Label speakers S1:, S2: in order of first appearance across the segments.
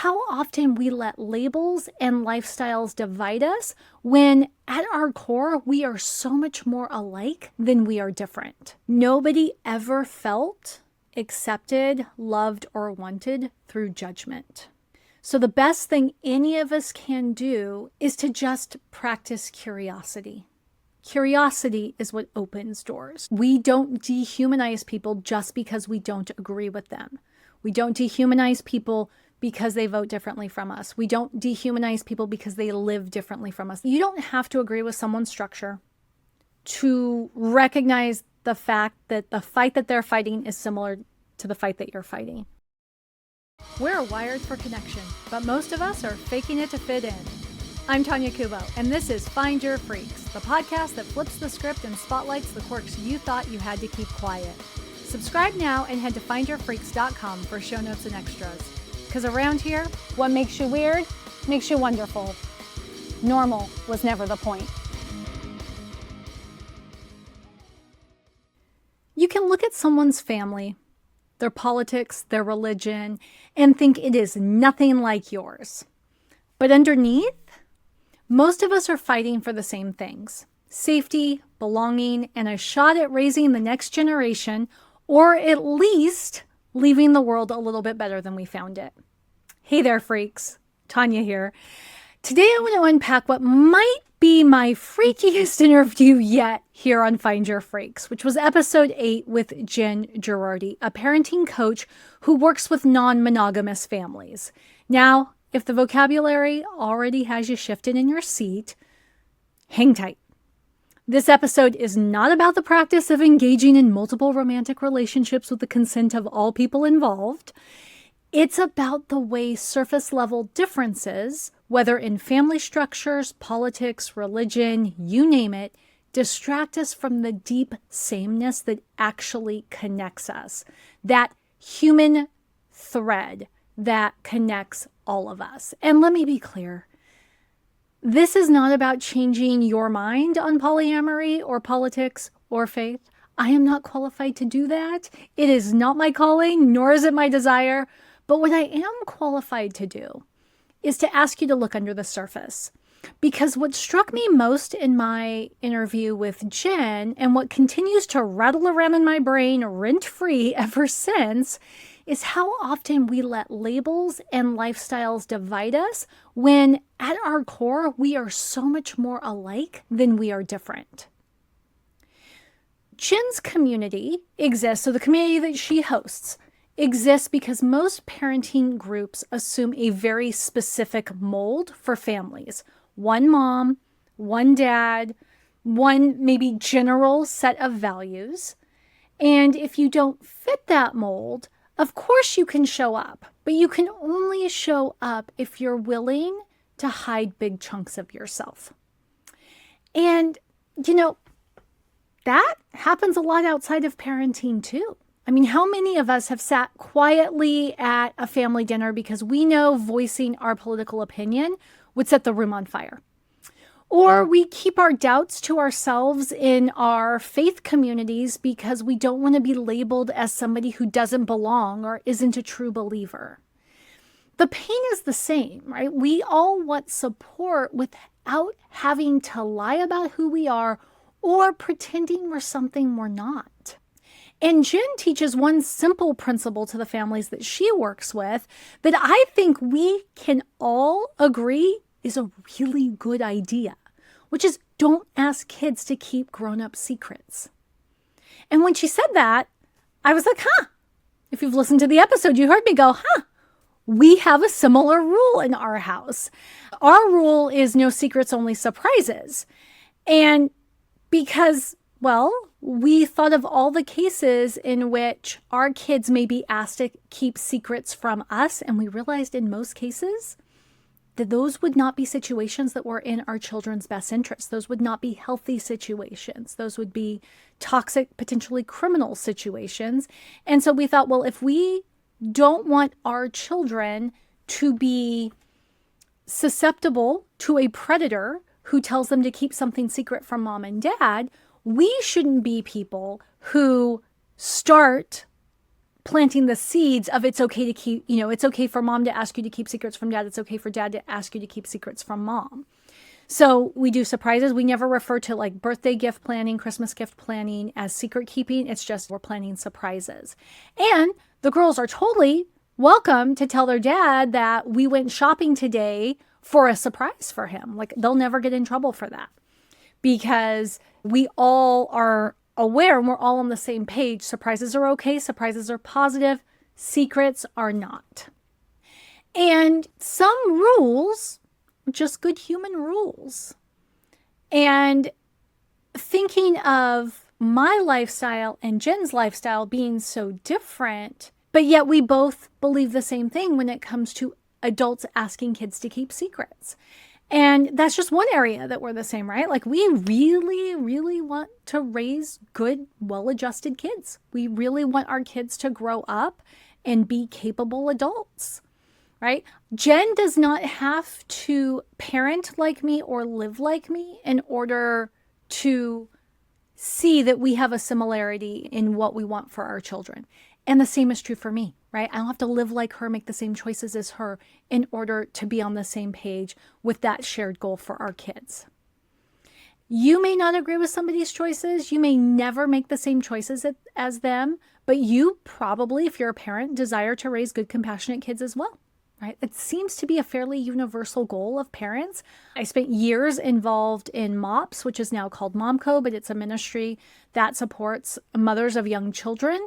S1: how often we let labels and lifestyles divide us when at our core, we are so much more alike than we are different. Nobody ever felt accepted, loved, or wanted through judgment. So the best thing any of us can do is to just practice curiosity. Curiosity is what opens doors. We don't dehumanize people just because we don't agree with them. We don't dehumanize people because they vote differently from us. We don't dehumanize people because they live differently from us. You don't have to agree with someone's structure to recognize the fact that the fight that they're fighting is similar to the fight that you're fighting. We're wired for connection, but most of us are faking it to fit in. I'm Tanya Kubo, and this is Find Your Freaks, the podcast that flips the script and spotlights the quirks you thought you had to keep quiet. Subscribe now and head to findyourfreaks.com for show notes and extras. Because around here, what makes you weird makes you wonderful. Normal was never the point. You can look at someone's family, their politics, their religion, and think it is nothing like yours. But underneath, most of us are fighting for the same things: safety, belonging, and a shot at raising the next generation, or at least leaving the world a little bit better than we found it. Hey there, freaks. Tanya here. Today I want to unpack what might be my freakiest interview yet here on Find Your Freaks, which was episode 8 with Jen Gerardy, a parenting coach who works with non-monogamous families. Now, if the vocabulary already has you shifted in your seat, hang tight. This episode is not about the practice of engaging in multiple romantic relationships with the consent of all people involved. It's about the way surface-level differences, whether in family structures, politics, religion, you name it, distract us from the deep sameness that actually connects us. That human thread that connects all of us. And let me be clear. This is not about changing your mind on polyamory or politics or faith. I am not qualified to do that. It is not my calling, nor is it my desire. But what I am qualified to do is to ask you to look under the surface. Because what struck me most in my interview with Jen, and what continues to rattle around in my brain rent-free ever since, is how often we let labels and lifestyles divide us when at our core, we are so much more alike than we are different. Jen's community exists, so the community that she hosts exists because most parenting groups assume a very specific mold for families. One mom, one dad, one maybe general set of values. And if you don't fit that mold, of course you can show up, but you can only show up if you're willing to hide big chunks of yourself. And, that happens a lot outside of parenting too. I mean, how many of us have sat quietly at a family dinner because we know voicing our political opinion would set the room on fire? Or we keep our doubts to ourselves in our faith communities because we don't want to be labeled as somebody who doesn't belong or isn't a true believer. The pain is the same, right? We all want support without having to lie about who we are or pretending we're something we're not. And Jen teaches one simple principle to the families that she works with that I think we can all agree is a really good idea, which is don't ask kids to keep grown-up secrets. And when she said that, I was like, if you've listened to the episode, you heard me go, we have a similar rule in our house. Our rule is no secrets, only surprises. And because, we thought of all the cases in which our kids may be asked to keep secrets from us, and we realized in most cases that those would not be situations that were in our children's best interests. Those would not be healthy situations. Those would be toxic, potentially criminal situations. And so we thought, if we don't want our children to be susceptible to a predator who tells them to keep something secret from mom and dad, we shouldn't be people who start planting the seeds of it's okay to keep, it's okay for mom to ask you to keep secrets from dad. It's okay for dad to ask you to keep secrets from mom. So we do surprises. We never refer to like birthday gift planning, Christmas gift planning as secret keeping. It's just we're planning surprises. And the girls are totally welcome to tell their dad that we went shopping today for a surprise for him. Like they'll never get in trouble for that because we all are aware and we're all on the same page. Surprises are okay. Surprises are positive. Secrets are not. And some rules, just good human rules. And thinking of my lifestyle and Jen's lifestyle being so different, but yet we both believe the same thing when it comes to adults asking kids to keep secrets. And that's just one area that we're the same, right? Like we really, really want to raise good, well-adjusted kids. We really want our kids to grow up and be capable adults, right? Jen does not have to parent like me or live like me in order to see that we have a similarity in what we want for our children. And the same is true for me, right? I don't have to live like her, make the same choices as her in order to be on the same page with that shared goal for our kids. You may not agree with somebody's choices. You may never make the same choices as them, but you probably, if you're a parent, desire to raise good, compassionate kids as well. Right? It seems to be a fairly universal goal of parents. I spent years involved in MOPS, which is now called MomCo, but it's a ministry that supports mothers of young children.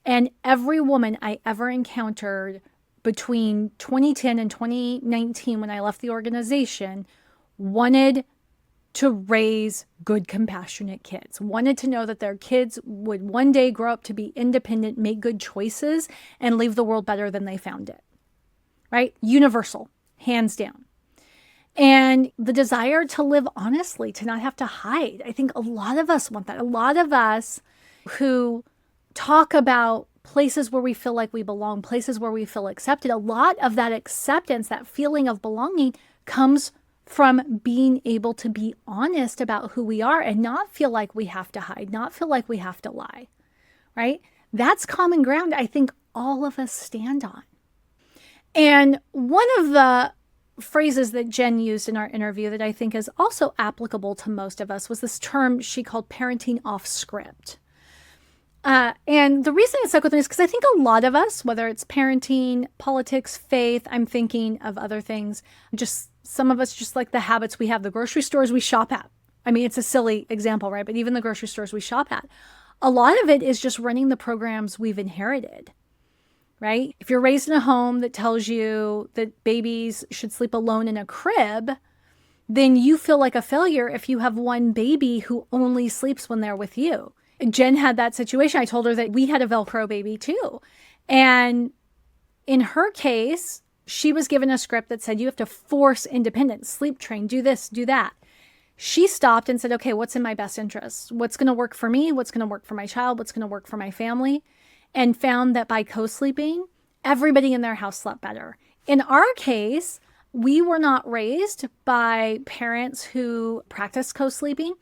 S1: And every woman I ever encountered between 2010 and 2019, when I left the organization, wanted to raise good, compassionate kids, wanted to know that their kids would one day grow up to be independent, make good choices, and leave the world better than they found it. Right? Universal, hands down. And the desire to live honestly, to not have to hide. I think a lot of us want that. A lot of us who talk about places where we feel like we belong, places where we feel accepted, a lot of that acceptance, that feeling of belonging comes from being able to be honest about who we are and not feel like we have to hide, not feel like we have to lie, right? That's common ground I think all of us stand on. And one of the phrases that Jen used in our interview that I think is also applicable to most of us was this term she called parenting off script. And the reason it stuck with me is because I think a lot of us, whether it's parenting, politics, faith, I'm thinking of other things, just some of us just like the habits we have, the grocery stores we shop at. I mean, it's a silly example, right? But even the grocery stores we shop at, a lot of it is just running the programs we've inherited. Right? If you're raised in a home that tells you that babies should sleep alone in a crib, then you feel like a failure if you have one baby who only sleeps when they're with you. Jen had that situation. I told her that we had a Velcro baby too. And in her case, she was given a script that said, you have to force independence, sleep train, do this, do that. She stopped and said, okay, what's in my best interest? What's going to work for me? What's going to work for my child? What's going to work for my family? And found that by co-sleeping, everybody in their house slept better. In our case, we were not raised by parents who practiced co-sleeping,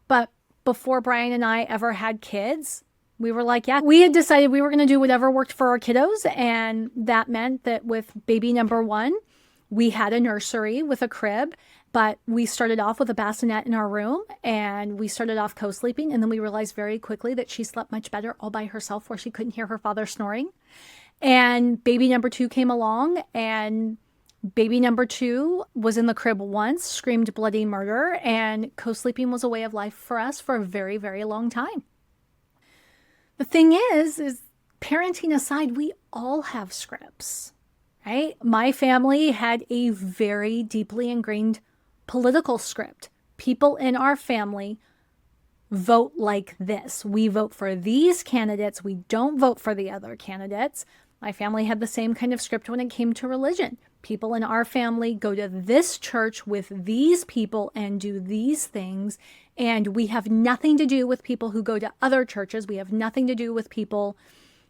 S1: but before Brian and I ever had kids, we were like, yeah, we had decided we were going to do whatever worked for our kiddos. And that meant that with baby number one, we had a nursery with a crib, but we started off with a bassinet in our room and we started off co-sleeping. And then we realized very quickly that she slept much better all by herself where she couldn't hear her father snoring. And baby number two came along and baby number two was in the crib once, screamed bloody murder, and co-sleeping was a way of life for us for a very, very long time. The thing is parenting aside, we all have scripts, right? My family had a very deeply ingrained political script. People in our family vote like this. We vote for these candidates. We don't vote for the other candidates. My family had the same kind of script when it came to religion. People in our family go to this church with these people and do these things. And we have nothing to do with people who go to other churches. We have nothing to do with people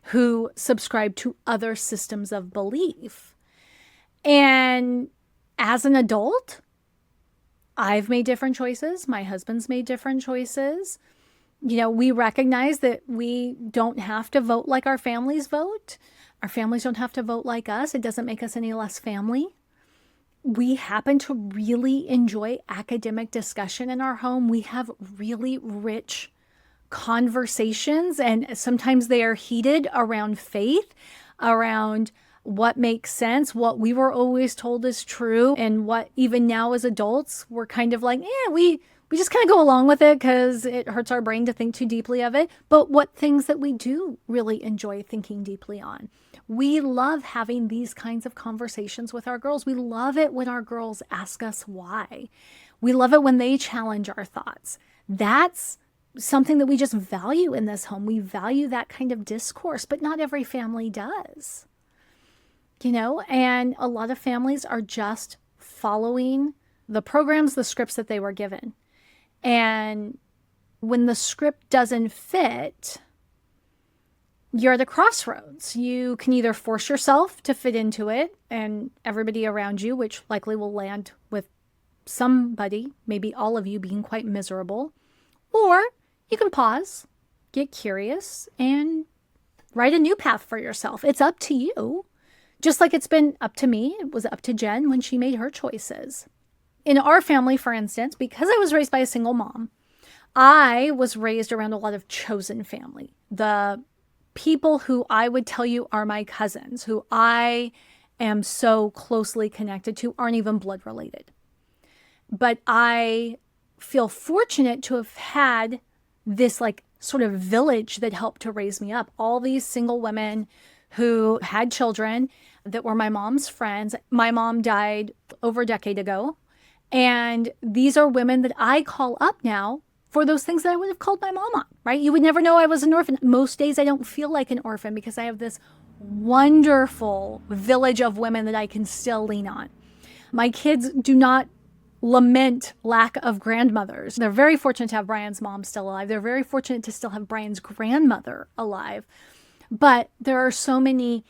S1: who subscribe to other systems of belief. And as an adult, I've made different choices. My husband's made different choices. We recognize that we don't have to vote like our families vote. Our families don't have to vote like us. It doesn't make us any less family. We happen to really enjoy academic discussion in our home. We have really rich conversations, and sometimes they are heated around faith, around what makes sense, what we were always told is true, and what even now as adults, we're kind of like, we just kind of go along with it because it hurts our brain to think too deeply of it. But what things that we do really enjoy thinking deeply on. We love having these kinds of conversations with our girls. We love it when our girls ask us why. We love it when they challenge our thoughts. That's something that we just value in this home. We value that kind of discourse, but not every family does. And a lot of families are just following the programs, the scripts that they were given. And when the script doesn't fit, you're at a crossroads. You can either force yourself to fit into it and everybody around you, which likely will land with somebody, maybe all of you, being quite miserable, or you can pause, get curious, and write a new path for yourself. It's up to you. Just like it's been up to me, it was up to Jen when she made her choices. In our family, for instance, because I was raised by a single mom, I was raised around a lot of chosen family. The people who I would tell you are my cousins, who I am so closely connected to, aren't even blood related. But I feel fortunate to have had this sort of village that helped to raise me up. All these single women who had children that were my mom's friends. My mom died over a decade ago. And these are women that I call up now for those things that I would have called my mom on, right? You would never know I was an orphan. Most days I don't feel like an orphan because I have this wonderful village of women that I can still lean on. My kids do not lament lack of grandmothers. They're very fortunate to have Brian's mom still alive. They're very fortunate to still have Brian's grandmother alive. But there are so many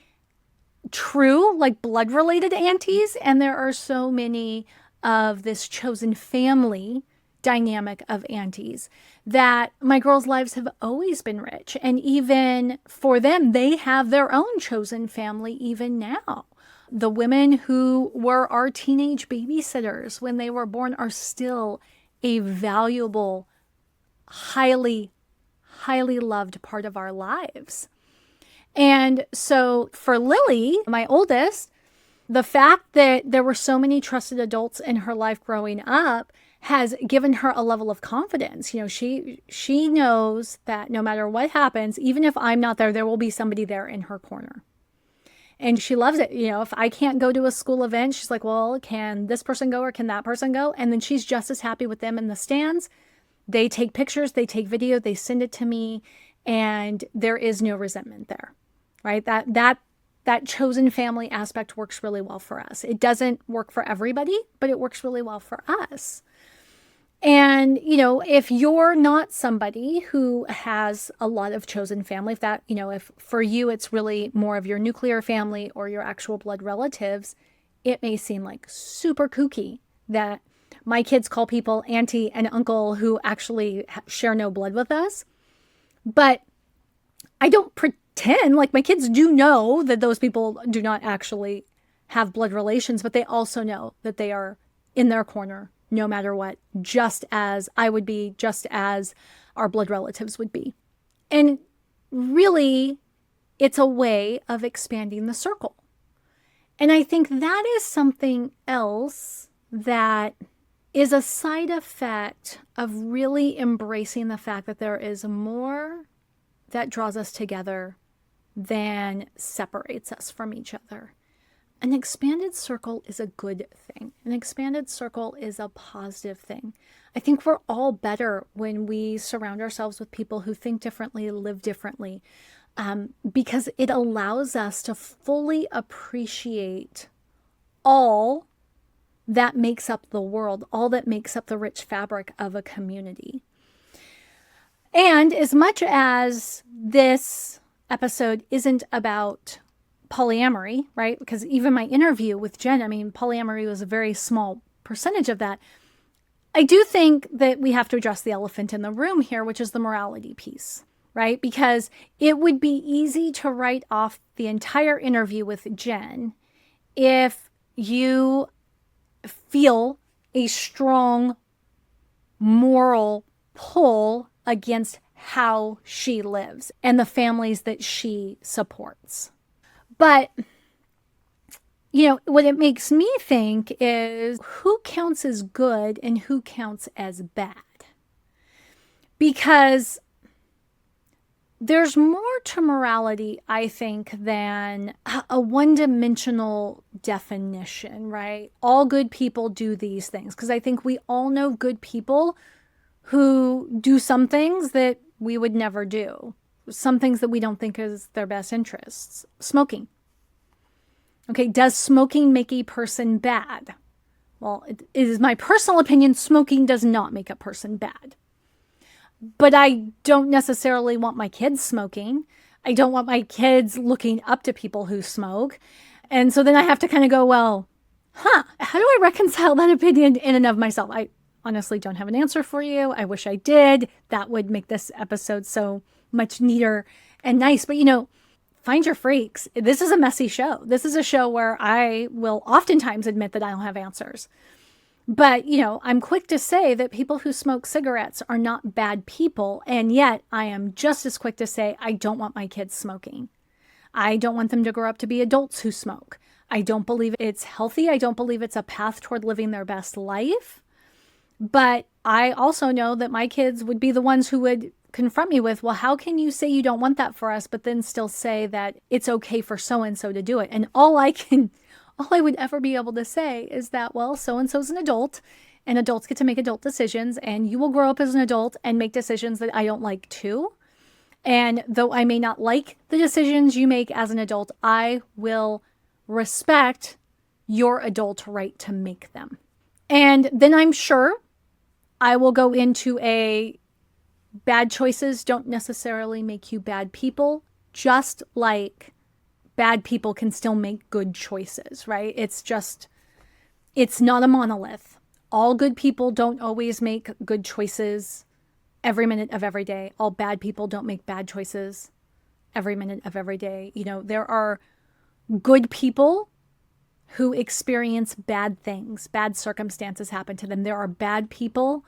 S1: true, blood-related aunties, and there are so many of this chosen family dynamic of aunties that my girls' lives have always been rich. And even for them, they have their own chosen family even now. The women who were our teenage babysitters when they were born are still a valuable, highly, highly loved part of our lives. And so for Lily, my oldest, the fact that there were so many trusted adults in her life growing up has given her a level of confidence. She knows that no matter what happens, even if I'm not there, there will be somebody there in her corner. And she loves it. If I can't go to a school event, she's like, well, can this person go or can that person go? And then she's just as happy with them in the stands. They take pictures, they take video, they send it to me, and there is no resentment there, right? That chosen family aspect works really well for us. It doesn't work for everybody, but it works really well for us. And, if you're not somebody who has a lot of chosen family, if for you it's really more of your nuclear family or your actual blood relatives, it may seem like super kooky that my kids call people auntie and uncle who actually share no blood with us. But I don't pretend, my kids do know that those people do not actually have blood relations, but they also know that they are in their corner no matter what, just as I would be, just as our blood relatives would be. And really, it's a way of expanding the circle. And I think that is something else that is a side effect of really embracing the fact that there is more that draws us together than separates us from each other. An expanded circle is a good thing. An expanded circle is a positive thing. I think we're all better when we surround ourselves with people who think differently, live differently, because it allows us to fully appreciate all that makes up the world, all that makes up the rich fabric of a community. And as much as this episode isn't about polyamory, right? Because even my interview with Jen, polyamory was a very small percentage of that. I do think that we have to address the elephant in the room here, which is the morality piece, right? Because it would be easy to write off the entire interview with Jen if you feel a strong moral pull against how she lives and the families that she supports. But, what it makes me think is who counts as good and who counts as bad? Because there's more to morality, I think, than a one-dimensional definition, right? All good people do these things. Because I think we all know good people who do some things that we would never do. Some things that we don't think is their best interests. Smoking. Okay, does smoking make a person bad? Well, it is my personal opinion, smoking does not make a person bad. But I don't necessarily want my kids smoking. I don't want my kids looking up to people who smoke. And so then I have to kind of go, well, how do I reconcile that opinion in and of myself? I honestly don't have an answer for you. I wish I did. That would make this episode so much neater and nice. But find your freaks. This is a messy show. This is a show where I will oftentimes admit that I don't have answers. But, I'm quick to say that people who smoke cigarettes are not bad people. And yet I am just as quick to say I don't want my kids smoking. I don't want them to grow up to be adults who smoke. I don't believe it's healthy. I don't believe it's a path toward living their best life. But I also know that my kids would be the ones who would confront me with, well, how can you say you don't want that for us, but then still say that it's okay for so-and-so to do it? And all I would ever be able to say is that, well, so-and-so's an adult and adults get to make adult decisions and you will grow up as an adult and make decisions that I don't like too. And though I may not like the decisions you make as an adult, I will respect your adult right to make them. And then I'm sure I will go into a bad choices don't necessarily make you bad people, just like bad people can still make good choices, right? It's not a monolith. All good people don't always make good choices every minute of every day. All bad people don't make bad choices every minute of every day. There are good people who experience bad things, bad circumstances happen to them. There are bad people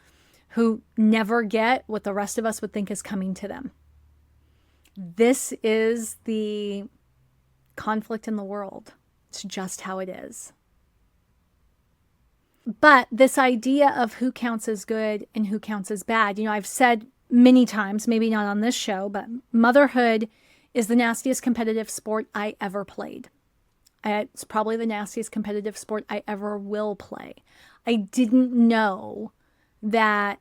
S1: who never get what the rest of us would think is coming to them. This is the conflict in the world. It's just how it is. But this idea of who counts as good and who counts as bad, I've said many times, maybe not on this show, but motherhood is the nastiest competitive sport I ever played. It's probably the nastiest competitive sport I ever will play. I didn't know that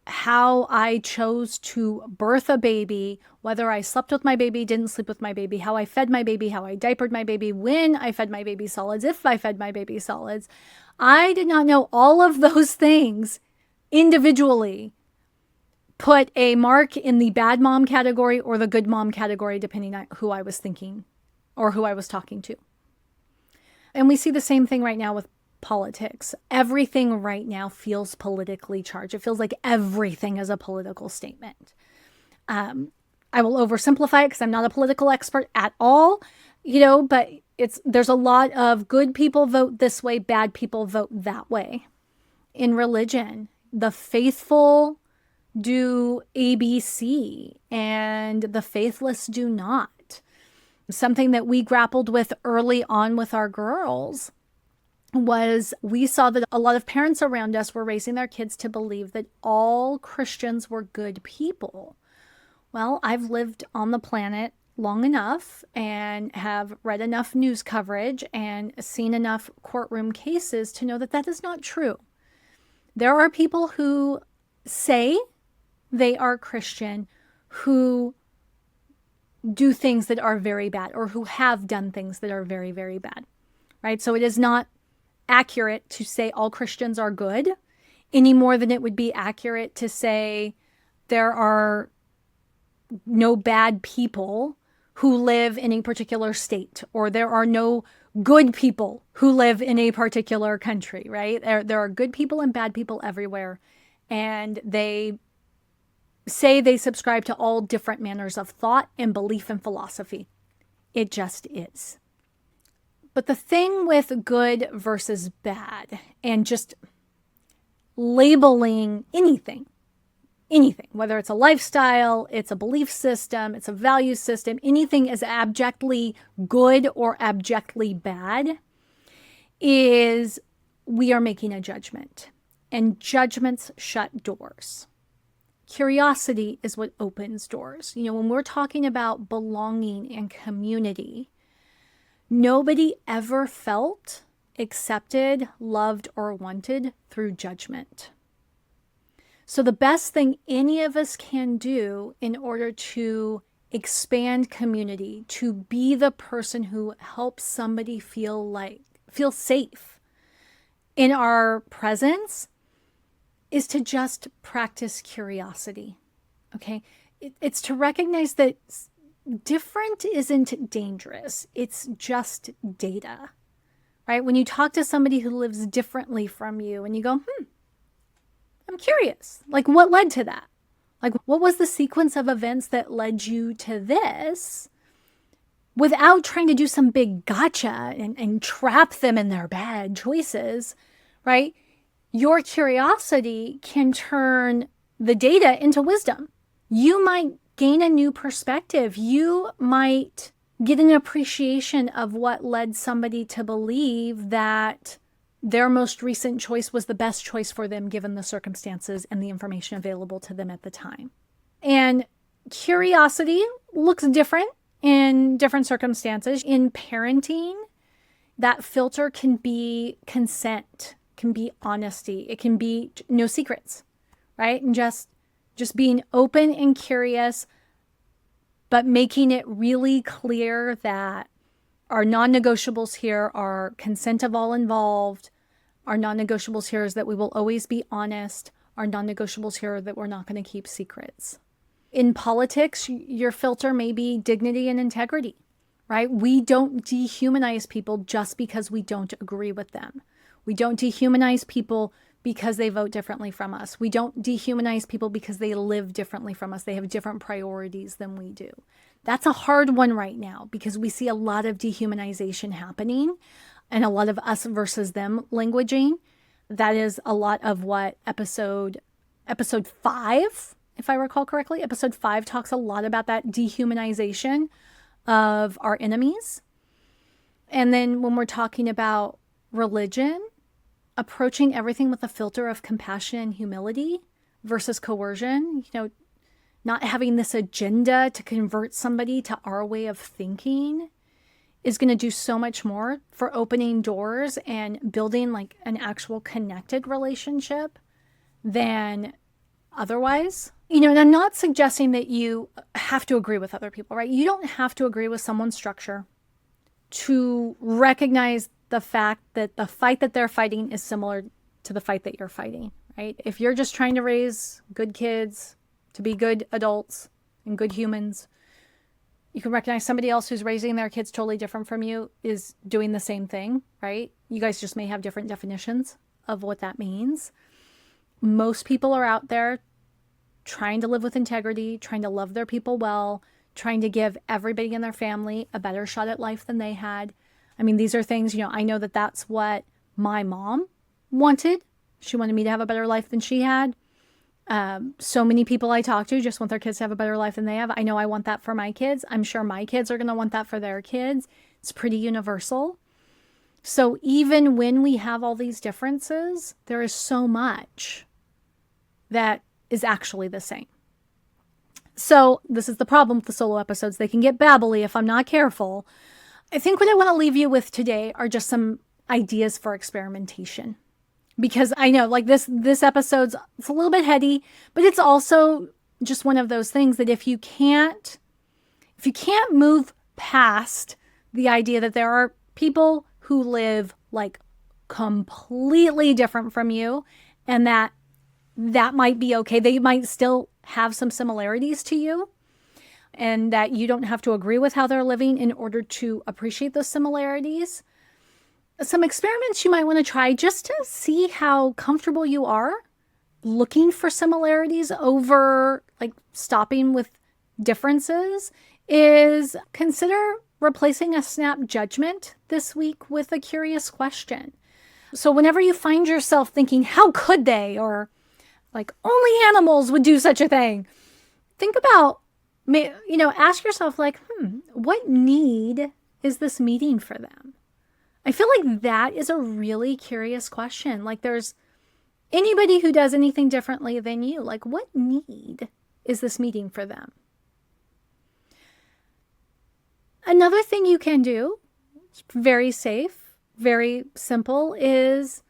S1: how I chose to birth a baby, whether I slept with my baby, didn't sleep with my baby, how I fed my baby, how I diapered my baby, when I fed my baby solids, if I fed my baby solids. I did not know all of those things individually put a mark in the bad mom category or the good mom category, depending on who I was thinking or who I was talking to. And we see the same thing right now with politics. Everything right now feels politically charged. It feels like everything is a political statement. I will oversimplify it because I'm not a political expert at all, but there's a lot of good people vote this way, bad people vote that way. In religion, the faithful do ABC and the faithless do not. Something that we grappled with early on with our girls was we saw that a lot of parents around us were raising their kids to believe that all Christians were good people. Well, I've lived on the planet long enough and have read enough news coverage and seen enough courtroom cases to know that that is not true. There are people who say they are Christian who do things that are very bad or who have done things that are very, very bad, right? So it is not accurate to say all Christians are good any more than it would be accurate to say there are no bad people who live in a particular state, or there are no good people who live in a particular country, right? There are good people and bad people everywhere. And they say they subscribe to all different manners of thought and belief and philosophy. It just is. But the thing with good versus bad and just labeling anything, whether it's a lifestyle, it's a belief system, it's a value system, anything as abjectly good or abjectly bad, is we are making a judgment. And judgments shut doors. Curiosity is what opens doors. When we're talking about belonging and community, nobody ever felt accepted, loved, or wanted through judgment. So the best thing any of us can do in order to expand community, to be the person who helps somebody feel safe in our presence, is to just practice curiosity. Okay? It's to recognize that different isn't dangerous. It's just data. Right? When you talk to somebody who lives differently from you and you go, I'm curious. What led to that? What was the sequence of events that led you to this? Without trying to do some big gotcha and trap them in their bad choices, right? Your curiosity can turn the data into wisdom. You might gain a new perspective. You might get an appreciation of what led somebody to believe that their most recent choice was the best choice for them given the circumstances and the information available to them at the time. And curiosity looks different in different circumstances. In parenting, that filter can be consent, can be honesty, it can be no secrets, right? And just being open and curious, but making it really clear that our non-negotiables here are consent of all involved. Our non-negotiables here is that we will always be honest. Our non-negotiables here are that we're not going to keep secrets. In politics, your filter may be dignity and integrity, right? We don't dehumanize people just because we don't agree with them. We don't dehumanize people because they vote differently from us. We don't dehumanize people because they live differently from us. They have different priorities than we do. That's a hard one right now because we see a lot of dehumanization happening and a lot of us versus them languaging. That is a lot of what episode 5, if I recall correctly, episode 5 talks a lot about that dehumanization of our enemies. And then when we're talking about religion, approaching everything with a filter of compassion and humility versus coercion, not having this agenda to convert somebody to our way of thinking is going to do so much more for opening doors and building an actual connected relationship than otherwise. And I'm not suggesting that you have to agree with other people, right? You don't have to agree with someone's structure to recognize the fact that the fight that they're fighting is similar to the fight that you're fighting, right? If you're just trying to raise good kids to be good adults and good humans, you can recognize somebody else who's raising their kids totally different from you is doing the same thing, right? You guys just may have different definitions of what that means. Most people are out there trying to live with integrity, trying to love their people well, trying to give everybody in their family a better shot at life than they had. I mean, these are things, I know that that's what my mom wanted. She wanted me to have a better life than she had. So many people I talk to just want their kids to have a better life than they have. I know I want that for my kids. I'm sure my kids are going to want that for their kids. It's pretty universal. So even when we have all these differences, there is so much that is actually the same. So this is the problem with the solo episodes. They can get babbly if I'm not careful. I think what I want to leave you with today are just some ideas for experimentation. Because I know this episode's it's a little bit heady, but it's also just one of those things that if you can't move past the idea that there are people who live completely different from you and that might be okay. They might still have some similarities to you and that you don't have to agree with how they're living in order to appreciate those similarities. some experiments you might want to try just to see how comfortable you are looking for similarities over like stopping with differences is consider replacing a snap judgment this week with a curious question. So whenever you find yourself thinking, how could they? Or like only animals would do such a thing. Think about, ask yourself like, what need is this meeting for them? I feel like that is a really curious question. Like there's anybody who does anything differently than you, like what need is this meeting for them? Another thing you can do, it's very safe, very simple, is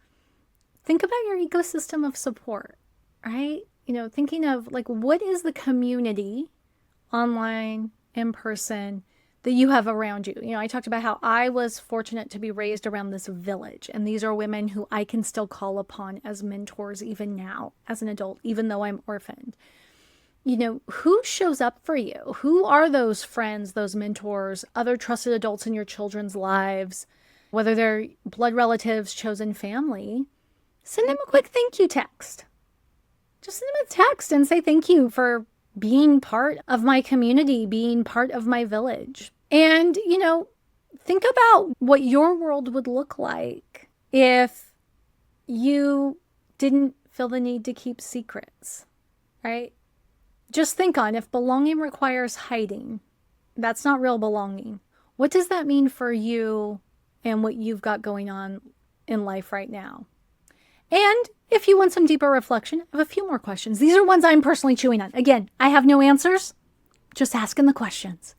S1: think about your ecosystem of support, right? Thinking of like, what is the community online, in person, that you have around you. I talked about how I was fortunate to be raised around this village. And these are women who I can still call upon as mentors even now as an adult, even though I'm orphaned. Who shows up for you? Who are those friends, those mentors, other trusted adults in your children's lives, whether they're blood relatives, chosen family? Send them a quick thank you text. Just send them a text and say thank you for being part of my community, being part of my village. And, think about what your world would look like if you didn't feel the need to keep secrets, right? Just think on if belonging requires hiding, that's not real belonging. What does that mean for you and what you've got going on in life right now? And if you want some deeper reflection, I have a few more questions. These are ones I'm personally chewing on. Again, I have no answers, just asking the questions,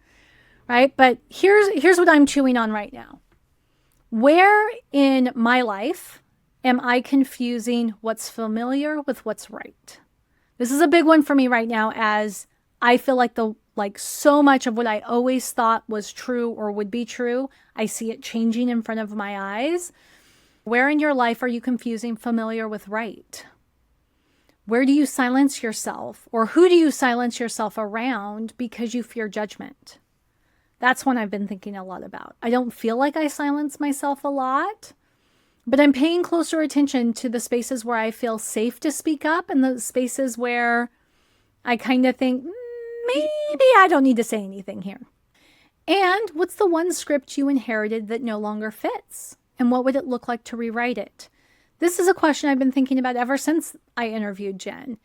S1: right? But here's what I'm chewing on right now. Where in my life am I confusing what's familiar with what's right? This is a big one for me right now, as I feel like so much of what I always thought was true or would be true, I see it changing in front of my eyes. Where in your life are you confusing familiar with right? Where do you silence yourself, or who do you silence yourself around because you fear judgment? That's one I've been thinking a lot about. I don't feel like I silence myself a lot, but I'm paying closer attention to the spaces where I feel safe to speak up and the spaces where I kind of think, maybe I don't need to say anything here. And what's the one script you inherited that no longer fits? And what would it look like to rewrite it? This is a question I've been thinking about ever since I interviewed Jen,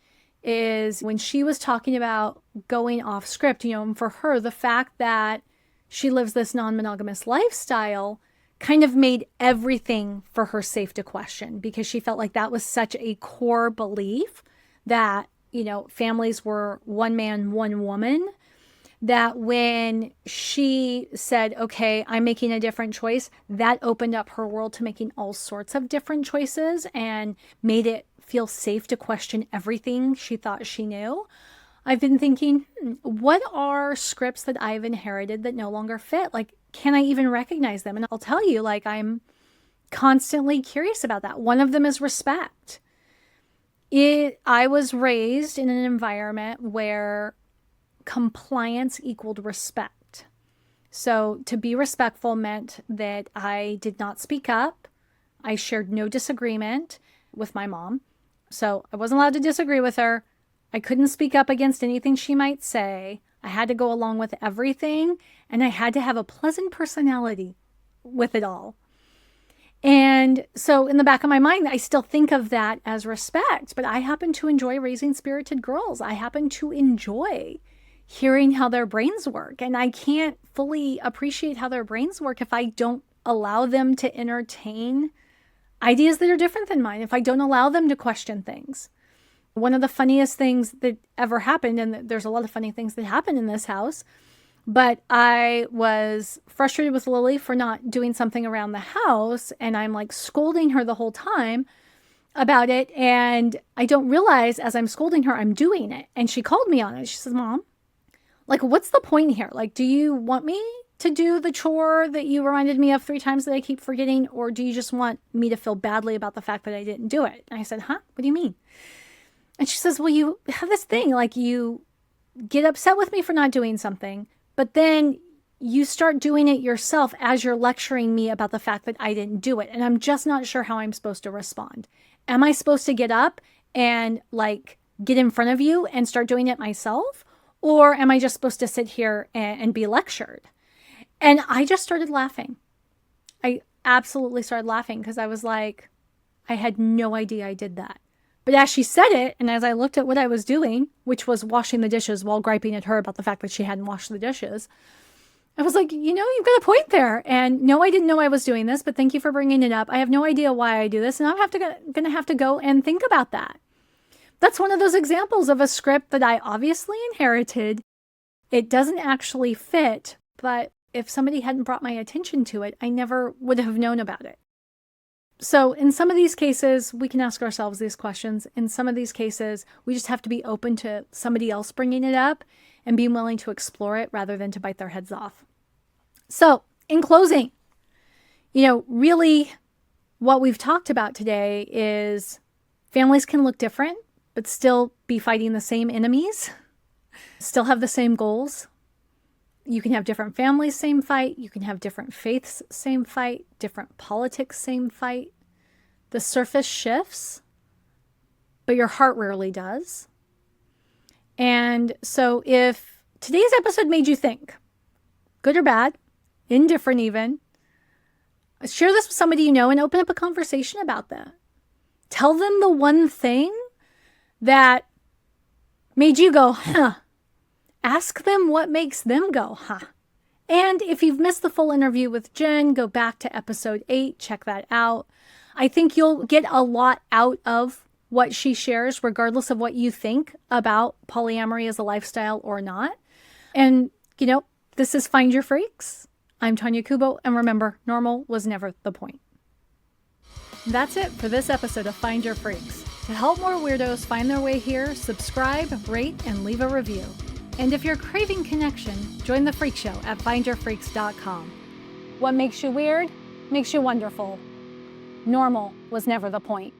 S1: is when she was talking about going off script, and for her, the fact that she lives this non-monogamous lifestyle kind of made everything for her safe to question, because she felt like that was such a core belief that, families were one man, one woman, that when she said, okay, I'm making a different choice, that opened up her world to making all sorts of different choices and made it feel safe to question everything she thought she knew. I've been thinking, what are scripts that I've inherited that no longer fit? Like, can I even recognize them? And I'll tell you, I'm constantly curious about that. One of them is respect. I was raised in an environment where compliance equaled respect. So to be respectful meant that I did not speak up. I shared no disagreement with my mom. So I wasn't allowed to disagree with her. I couldn't speak up against anything she might say. I had to go along with everything, and I had to have a pleasant personality with it all. And so in the back of my mind, I still think of that as respect, but I happen to enjoy raising spirited girls. I happen to enjoy hearing how their brains work. And I can't fully appreciate how their brains work if I don't allow them to entertain ideas that are different than mine, if I don't allow them to question things. One of the funniest things that ever happened, and there's a lot of funny things that happen in this house, but I was frustrated with Lily for not doing something around the house, and I'm scolding her the whole time about it, and I don't realize as I'm scolding her, I'm doing it. And she called me on it. She says, Mom, what's the point here? Do you want me to do the chore that you reminded me of 3 times that I keep forgetting? Or do you just want me to feel badly about the fact that I didn't do it? And I said, huh? What do you mean? And she says, well, you have this thing, you get upset with me for not doing something, but then you start doing it yourself as you're lecturing me about the fact that I didn't do it. And I'm just not sure how I'm supposed to respond. Am I supposed to get up and like get in front of you and start doing it myself? Or am I just supposed to sit here and be lectured? And I just started laughing. I absolutely started laughing because I was like, I had no idea I did that. But as she said it, and as I looked at what I was doing, which was washing the dishes while griping at her about the fact that she hadn't washed the dishes, I was like, you've got a point there. And no, I didn't know I was doing this, but thank you for bringing it up. I have no idea why I do this. And I'm going to have to go and think about that. That's one of those examples of a script that I obviously inherited. It doesn't actually fit, but if somebody hadn't brought my attention to it, I never would have known about it. So in some of these cases, we can ask ourselves these questions. In some of these cases, we just have to be open to somebody else bringing it up and being willing to explore it rather than to bite their heads off. So in closing, really what we've talked about today is families can look different, but still be fighting the same enemies, still have the same goals. You can have different families, same fight. You can have different faiths, same fight. Different politics, same fight. The surface shifts, but your heart rarely does. And so if today's episode made you think, good or bad, indifferent even, share this with somebody you know and open up a conversation about that. Tell them the one thing that made you go, huh. Ask them what makes them go, huh? And if you've missed the full interview with Jen, go back to episode 8, check that out. I think you'll get a lot out of what she shares, regardless of what you think about polyamory as a lifestyle or not. And, this is Find Your Freaks. I'm Tanya Kubo, and remember, normal was never the point. That's it for this episode of Find Your Freaks. To help more weirdos find their way here, subscribe, rate, and leave a review. And if you're craving connection, join the Freak Show at findyourfreaks.com. What makes you weird makes you wonderful. Normal was never the point.